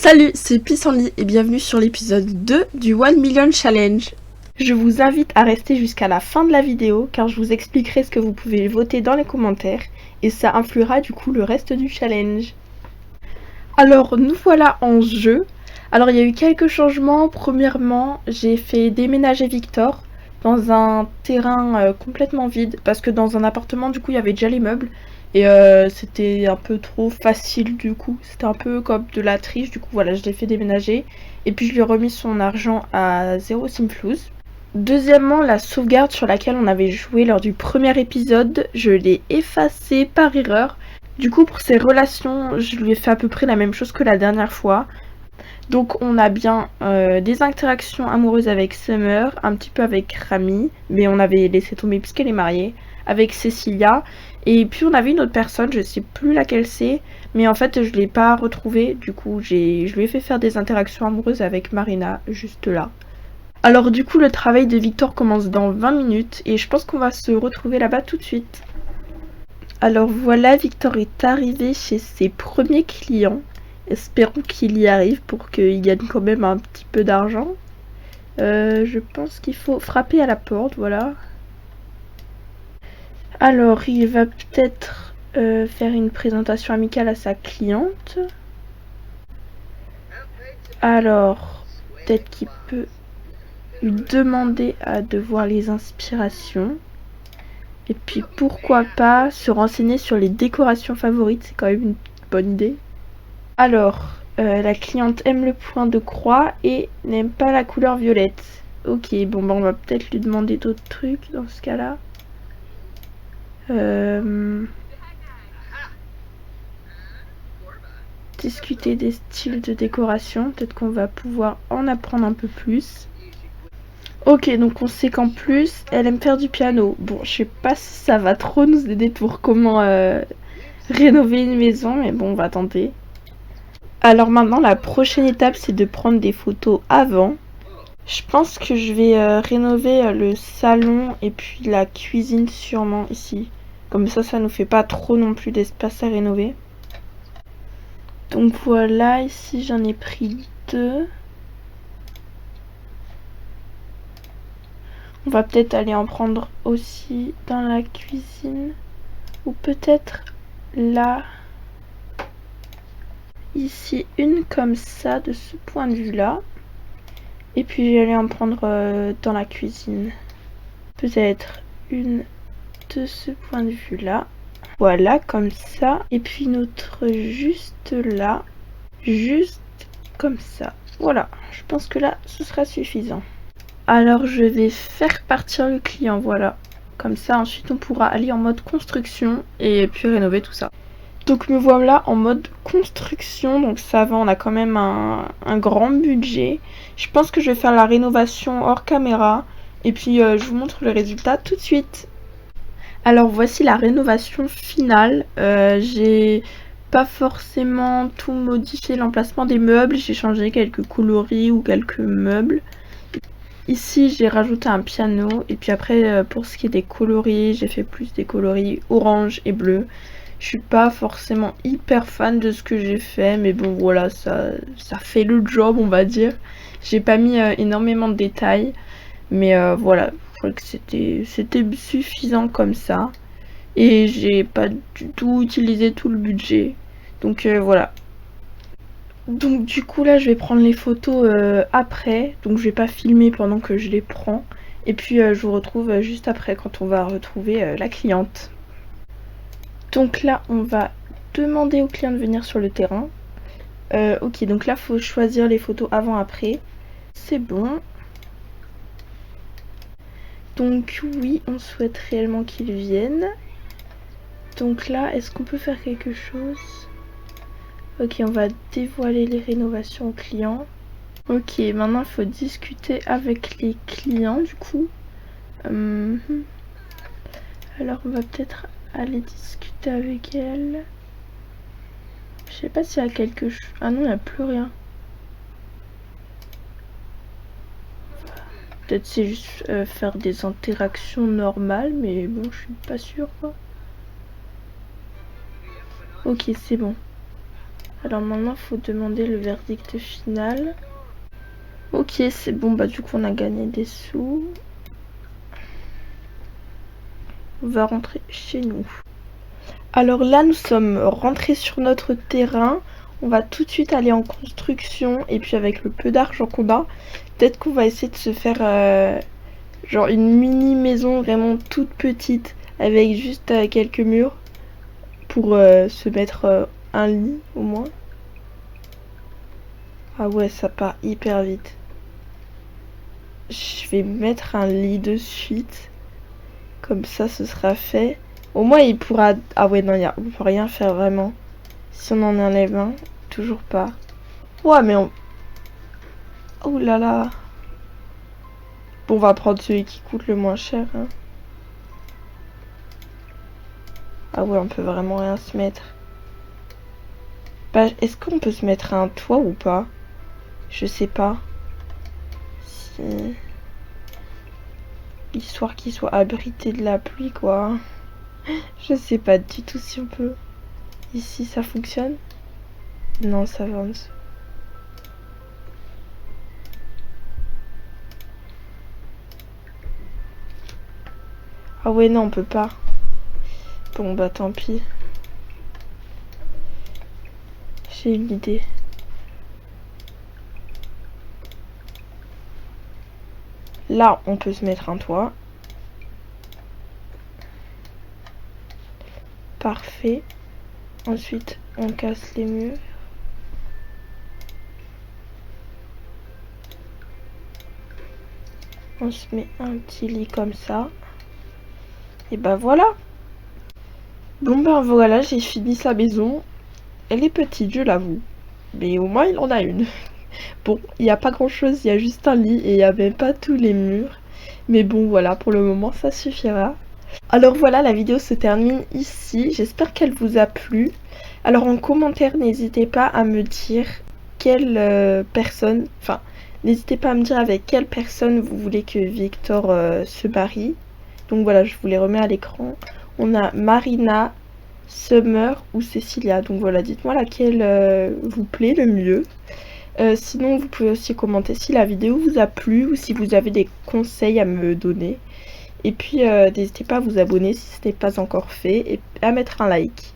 Salut, c'est Pissenlit et bienvenue sur l'épisode 2 du 1 Million Challenge. Je vous invite à rester jusqu'à la fin de la vidéo car je vous expliquerai ce que vous pouvez voter dans les commentaires et ça influera du coup le reste du challenge. Alors nous voilà en jeu. Alors il y a eu quelques changements. Premièrement, j'ai fait déménager Victor dans un terrain complètement vide parce que dans un appartement du coup il y avait déjà les meubles. Et c'était un peu trop facile du coup, c'était un peu comme de la triche, du coup voilà, je l'ai fait déménager. Et puis je lui ai remis son argent à 0 simflouz. Deuxièmement, la sauvegarde sur laquelle on avait joué lors du premier épisode, je l'ai effacée par erreur. Du coup pour ses relations, je lui ai fait à peu près la même chose que la dernière fois. Donc on a bien des interactions amoureuses avec Summer, un petit peu avec Rami, mais on avait laissé tomber puisqu'elle est mariée, avec Cecilia, et puis on avait une autre personne, je sais plus laquelle c'est, mais en fait je l'ai pas retrouvée, du coup je lui ai fait faire des interactions amoureuses avec Marina, juste là. Alors du coup le travail de Victor commence dans 20 minutes, et je pense qu'on va se retrouver là-bas tout de suite. Alors voilà, Victor est arrivé chez ses premiers clients. Espérons qu'il y arrive pour qu'il gagne quand même un petit peu d'argent. Je pense qu'il faut frapper à la porte, voilà. Alors, il va peut-être faire une présentation amicale à sa cliente. Alors, peut-être qu'il peut lui demander de voir les inspirations. Et puis, pourquoi pas se renseigner sur les décorations favorites, c'est quand même une bonne idée. Alors, la cliente aime le point de croix et n'aime pas la couleur violette. Ok, bon bah on va peut-être lui demander d'autres trucs dans ce cas-là. Discuter des styles de décoration, peut-être qu'on va pouvoir en apprendre un peu plus. Ok, donc on sait qu'en plus, elle aime faire du piano. Bon, je sais pas si ça va trop nous aider pour comment rénover une maison, mais bon, on va tenter. Alors maintenant, la prochaine étape, c'est de prendre des photos avant. Je pense que je vais rénover le salon et puis la cuisine sûrement ici. Comme ça nous fait pas trop non plus d'espace à rénover. Donc voilà, ici j'en ai pris 2. On va peut-être aller en prendre aussi dans la cuisine. Ou peut-être là. Ici une comme ça, de ce point de vue là. Et puis je vais aller en prendre dans la cuisine. Peut-être une de ce point de vue là. Voilà, comme ça. Et puis une autre juste là. Juste comme ça. Voilà, je pense que là, ce sera suffisant. Alors, je vais faire partir le client, voilà. Comme ça, ensuite, on pourra aller en mode construction et puis rénover tout ça. Donc, me voilà en mode construction. Donc, ça va, on a quand même un grand budget. Je pense que je vais faire la rénovation hors caméra. Et puis, je vous montre le résultat tout de suite. Alors voici la rénovation finale. J'ai pas forcément tout modifié l'emplacement des meubles, j'ai changé quelques coloris ou quelques meubles. Ici j'ai rajouté un piano et puis après pour ce qui est des coloris, j'ai fait plus des coloris orange et bleu. Je suis pas forcément hyper fan de ce que j'ai fait, mais bon voilà, ça fait le job on va dire. J'ai pas mis énormément de détails, mais voilà. Je crois que c'était suffisant comme ça. Et j'ai pas du tout utilisé tout le budget. Donc voilà. Donc du coup là je vais prendre les photos après. Donc je vais pas filmer pendant que je les prends. Et puis je vous retrouve juste après quand on va retrouver la cliente. Donc là on va demander au client de venir sur le terrain. Ok, donc là faut choisir les photos avant-après. C'est bon. Donc oui, on souhaite réellement qu'ils viennent. Donc là, est-ce qu'on peut faire quelque chose? Ok, on va dévoiler les rénovations aux clients. Ok, maintenant il faut discuter avec les clients du coup. Alors on va peut-être aller discuter avec elle. Je sais pas s'il y a quelque chose. Ah non, il n'y a plus rien. Peut-être c'est juste faire des interactions normales, mais bon, je suis pas sûre quoi. Ok, c'est bon. Alors maintenant, il faut demander le verdict final. Ok, c'est bon, bah du coup on a gagné des sous. On va rentrer chez nous. Alors là, nous sommes rentrés sur notre terrain. On va tout de suite aller en construction. Et puis avec le peu d'argent qu'on a, peut-être qu'on va essayer de se faire genre une mini maison vraiment toute petite. Avec juste quelques murs. Pour se mettre un lit au moins. Ah ouais, ça part hyper vite. Je vais mettre un lit de suite. Comme ça, ce sera fait. Au moins, il pourra... Ah ouais, non, on peut rien faire vraiment. Si on en enlève un, toujours pas. Ouais, mais on... Oh là là. Bon, on va prendre celui qui coûte le moins cher. Hein. Ah ouais, on peut vraiment rien se mettre. Bah, est-ce qu'on peut se mettre un toit ou pas? Je sais pas. Si... Histoire qu'il soit abrité de la pluie, quoi. Je sais pas du tout si on peut. Ici, ça fonctionne? Non, ça va en dessous. Ah ouais, non, on peut pas. Bon, bah tant pis. J'ai une idée. Là, on peut se mettre un toit. Parfait. Ensuite, on casse les murs. On se met un petit lit comme ça. Et bah voilà. Bon ben voilà, j'ai fini sa maison. Elle est petite, je l'avoue. Mais au moins, il en a une. Bon, il n'y a pas grand chose, il y a juste un lit et il n'y a même pas tous les murs. Mais bon, voilà, pour le moment, ça suffira. Alors voilà, la vidéo se termine ici. J'espère qu'elle vous a plu. Alors en commentaire, n'hésitez pas à me dire quelle personne... Enfin, n'hésitez pas à me dire avec quelle personne vous voulez que Victor se marie. Donc voilà, je vous les remets à l'écran. On a Marina, Summer ou Cecilia. Donc voilà, dites-moi laquelle vous plaît le mieux. Sinon, vous pouvez aussi commenter si la vidéo vous a plu ou si vous avez des conseils à me donner. Et puis, n'hésitez pas à vous abonner si ce n'est pas encore fait et à mettre un like.